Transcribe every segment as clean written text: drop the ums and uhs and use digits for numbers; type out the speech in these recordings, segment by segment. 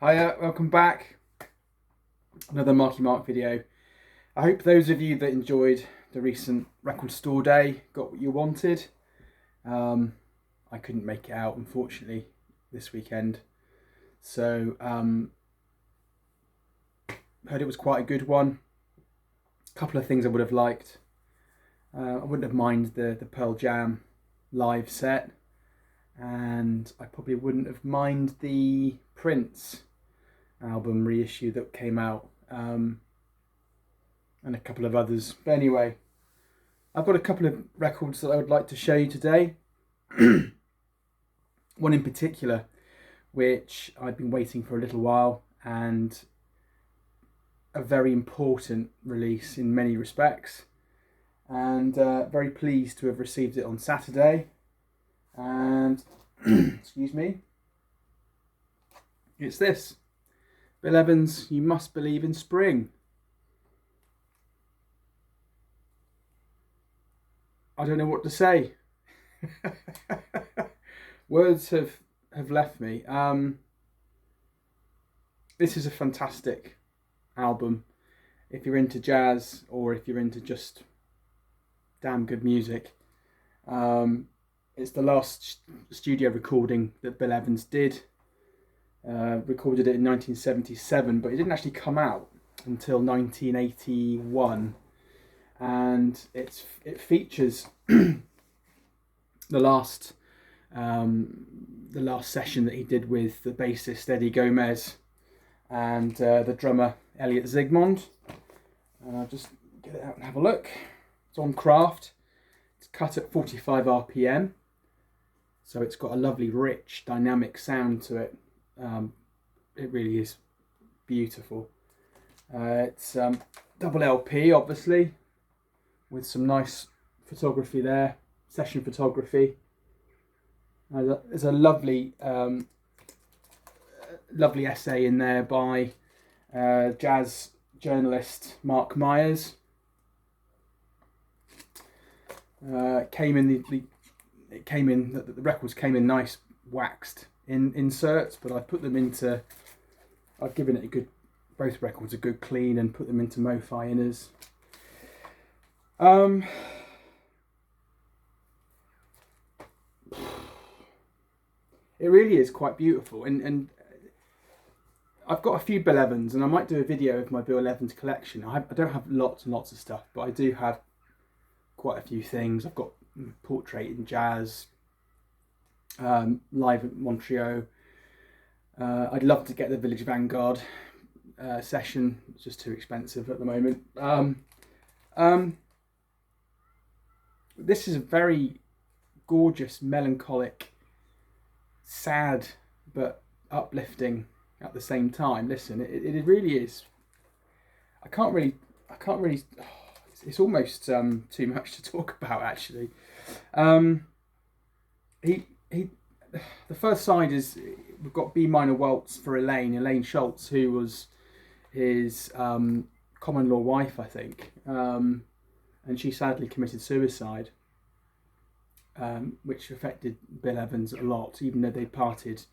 Hiya, welcome back. Another Marky-mark video. I hope those of you that enjoyed the recent record store day got what you wanted. I couldn't make it out, unfortunately, this weekend. So, heard it was quite a good one. A couple of things I would have liked. I wouldn't have minded the Pearl Jam live set. And I probably wouldn't have minded the Prince album reissue that came out, and a couple of others. But anyway, I've got a couple of records that I would like to show you today. One in particular, which I've been waiting for a little while, and a very important release in many respects, and very pleased to have received it on Saturday. And excuse me, it's this. Bill Evans, You Must Believe in Spring. I don't know what to say. Words have left me. This is a fantastic album. If you're into jazz or if you're into just damn good music. It's the last studio recording that Bill Evans did. Recorded it in 1977, but it didn't actually come out until 1981, and it features the last session that he did with the bassist Eddie Gomez and the drummer Elliot Zygmunt. And I'll just get it out and have a look. It's on Craft. It's cut at 45 RPM, so it's got a lovely, rich, dynamic sound to it. It really is beautiful. It's double LP, obviously, with some nice photography there, session photography. There's a lovely essay in there by jazz journalist Mark Myers. The records came in nice waxed inserts, but I've given it both records a good clean and put them into MoFi inners. It really is quite beautiful, and I've got a few Bill Evans, and I might do a video of my Bill Evans collection. I don't have lots and lots of stuff, but I do have quite a few things. I've got Portrait in Jazz, live at Montreal. I'd love to get the Village Vanguard session. It's just too expensive at the moment. This is a very gorgeous, melancholic, sad but uplifting at the same time. Listen, it really is. I can't really. It's almost too much to talk about, actually. The first side is, we've got B minor waltz for Elaine Schultz, who was his common law wife, I think, and she sadly committed suicide, which affected Bill Evans a lot. Even though they parted,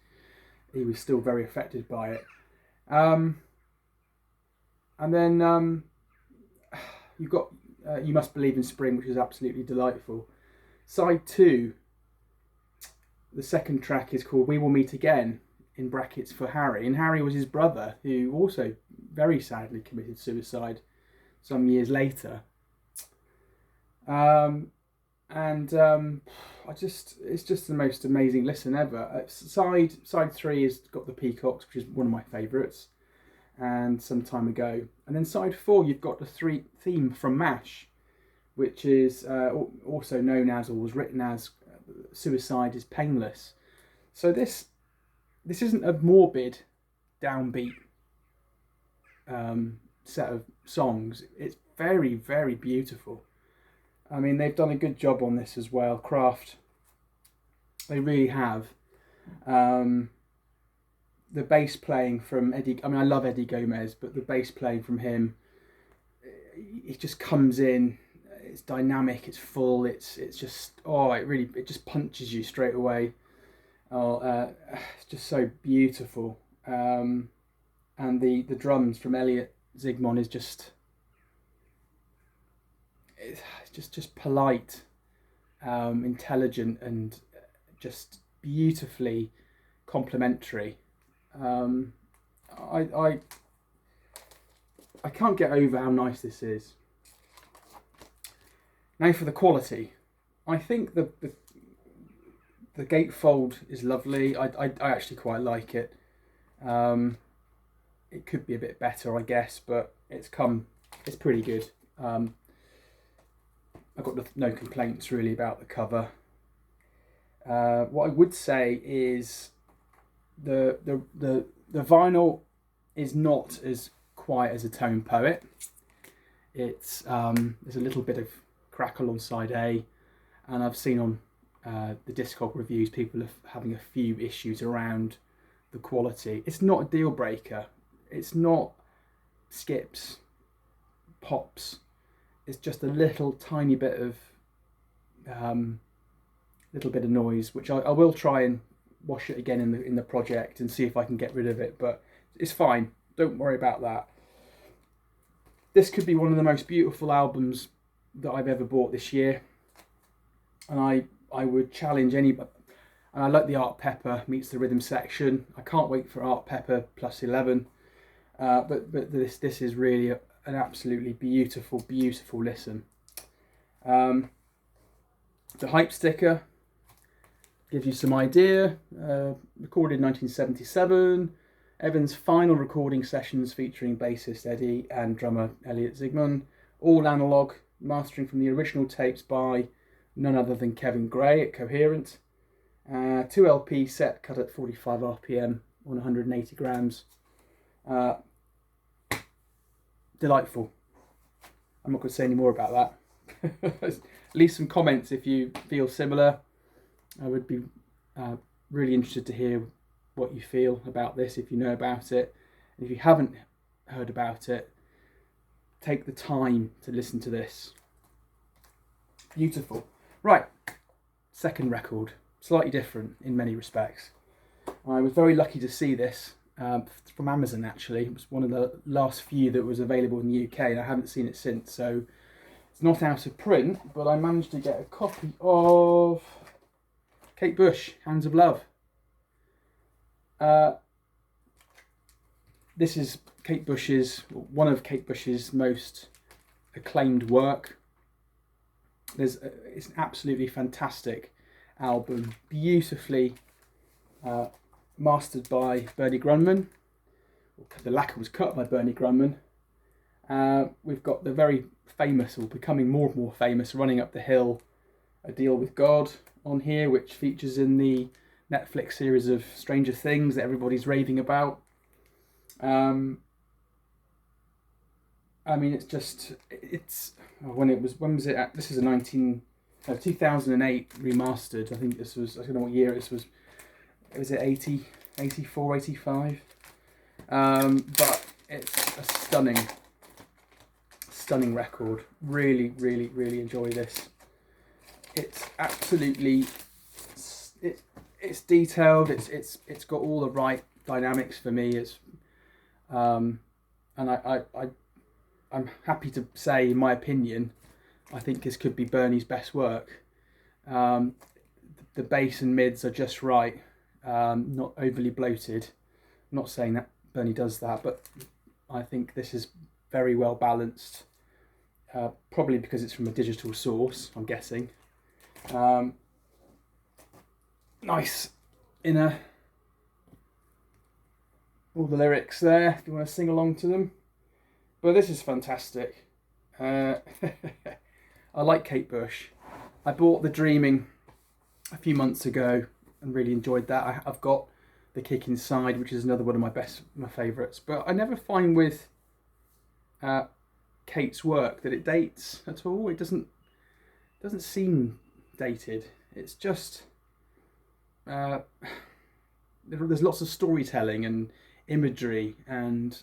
he was still very affected by it. And then you've got You Must Believe in Spring, which is absolutely delightful. Side 2, the second track, is called We Will Meet Again, in brackets for Harry. And Harry was his brother, who also very sadly committed suicide some years later. It's just the most amazing listen ever. Side 3 has got the Peacocks, which is one of my favourites, and some time ago. And then side 4, you've got the theme from MASH, which is also known as, or was written as, Suicide is Painless. So this isn't a morbid, downbeat set of songs. It's very, very beautiful. I mean, they've done a good job on this as well. Craft, they really have. The bass playing from Eddie, I mean, I love Eddie Gomez, but the bass playing from him, it just comes in. It's dynamic, it's full, it's just, it just punches you straight away. It's just so beautiful. and the drums from Elliot Zygmunt is just polite, intelligent, and just beautifully complimentary. I can't get over how nice this is. Now for the quality, I think the gatefold is lovely. I actually quite like it. It could be a bit better, I guess, but it's pretty good. I've got no complaints really about the cover. What I would say is the vinyl is not as quiet as a Tone Poet. It's there's a little bit of crackle on side A, and I've seen on the Discog reviews people are having a few issues around the quality. It's not a deal breaker. It's not skips, pops. It's just a little tiny bit of noise, which I will try and wash it again in the project and see if I can get rid of it. But it's fine. Don't worry about that. This could be one of the most beautiful albums that I've ever bought this year, and I would challenge anybody. And I like the Art Pepper meets the rhythm section. I can't wait for Art Pepper plus 11. But this is really an absolutely beautiful listen. The hype sticker gives you some idea. Recorded in 1977. Evans' final recording sessions featuring bassist Eddie and drummer Elliot Zygmunt. All analogue, mastering from the original tapes by none other than Kevin Gray at Coherent. 2 LP set cut at 45 RPM on 180 grams. Delightful. I'm not going to say any more about that. Leave some comments if you feel similar. I would be really interested to hear what you feel about this, if you know about it. And if you haven't heard about it, take the time to listen to this. Beautiful. Right, second record. Slightly different in many respects. I was very lucky to see this from Amazon, actually. It was one of the last few that was available in the UK, and I haven't seen it since, so it's not out of print, but I managed to get a copy of Kate Bush, Hounds of Love. This is one of Kate Bush's most acclaimed work. It's an absolutely fantastic album, beautifully mastered by Bernie Grundman. The lacquer was cut by Bernie Grundman. We've got the very famous, or becoming more and more famous, Running Up the Hill, A Deal with God on here, which features in the Netflix series of Stranger Things that everybody's raving about. I mean, when was it? This is a 2008 remastered. I think this was, I don't know what year this was. Was it 80, 84, 85? But it's a stunning record. Really enjoy this. It's absolutely, it's detailed. It's got all the right dynamics for me. It's and I'm happy to say, in my opinion, I think this could be Bernie's best work. The bass and mids are just right, not overly bloated. I'm not saying that Bernie does that, but I think this is very well balanced. Probably because it's from a digital source, I'm guessing. Nice inner, all the lyrics there if you want to sing along to them. But this is fantastic. I like Kate Bush. I bought The Dreaming a few months ago and really enjoyed that. I've got The Kick Inside, which is another one of my favourites. But I never find with Kate's work that it dates at all. It doesn't seem dated. It's just there's lots of storytelling and imagery, and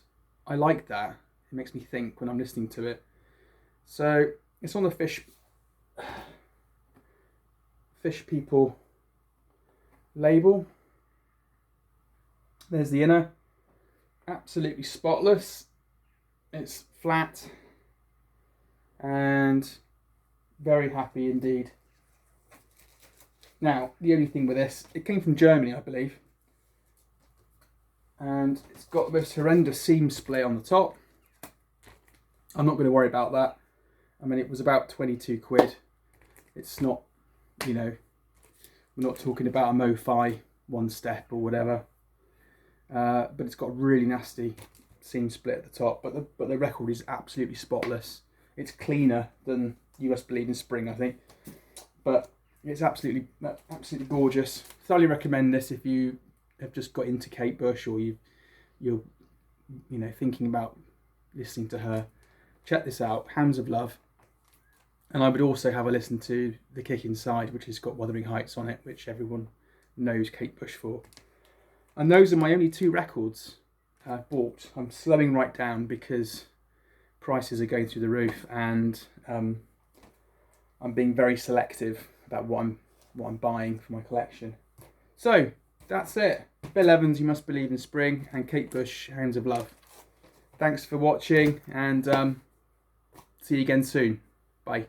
I like that. It makes me think when I'm listening to it. So it's on the Fish People label. There's the inner. absolutely spotless. It's flat and very happy indeed. Now, the only thing with this, it came from Germany, I believe, and it's got this horrendous seam split on the top. I'm not going to worry about that. I mean, it was about 22 quid. It's not, you know, we're not talking about a MoFi one step or whatever, but it's got a really nasty seam split at the top, but the record is absolutely spotless. It's cleaner than US Bleeding Spring, I think, but it's absolutely gorgeous. Thoroughly recommend this if you have just got into Kate Bush, or you're thinking about listening to her. Check this out, Hounds of Love. And I would also have a listen to The Kick Inside, which has got Wuthering Heights on it, which everyone knows Kate Bush for. And those are my only 2 records I've bought. I'm slowing right down because prices are going through the roof, and I'm being very selective about what I'm buying for my collection. So that's it. Bill Evans, You Must Believe in Spring, and Kate Bush, Hounds of Love. Thanks for watching, and see you again soon. Bye.